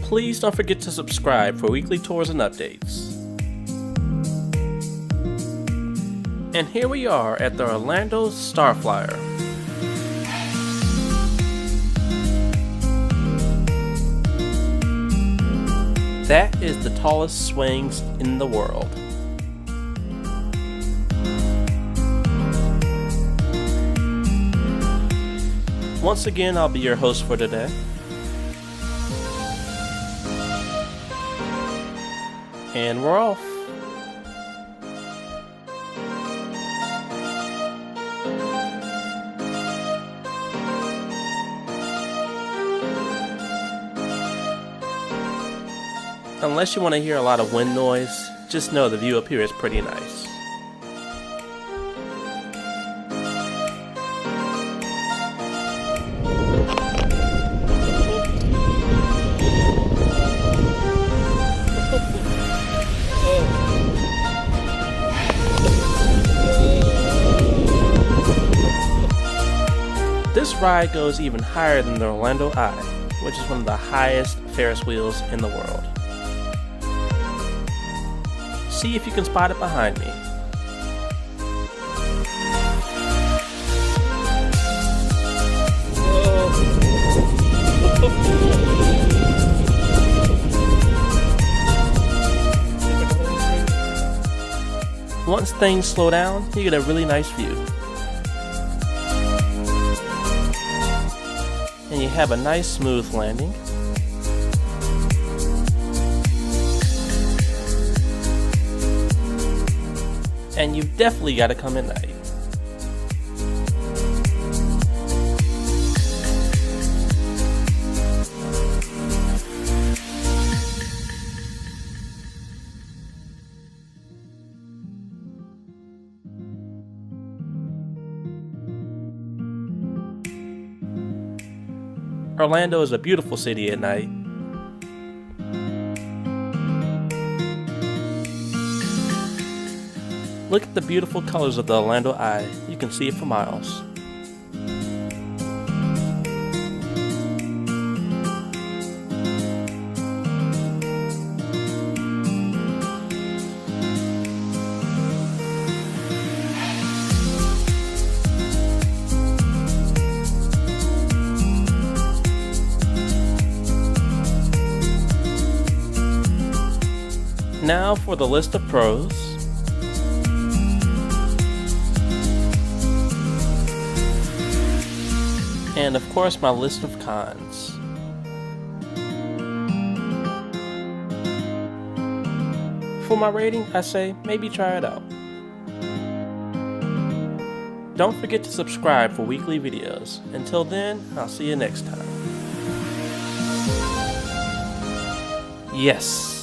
please don't forget to subscribe for weekly tours and updates. And here we are at the Orlando Starflyer. That is the tallest swings in the world. Once again, I'll be your host for today. And we're off. Unless you want to hear a lot of wind noise, just know the view up here is pretty nice. This ride goes even higher than the Orlando Eye, which is one of the highest Ferris wheels in the world. See if you can spot it behind me. Once things slow down, you get a really nice view. And you have a nice smooth landing. And you've definitely got to come at night. Orlando is a beautiful city at night. Look at the beautiful colors of the Orlando Eye. You can see it for miles. Now for the list of pros. And of course my list of cons. For my rating, I say maybe try it out. Don't forget to subscribe for weekly videos. Until then, I'll see you next time. Yes!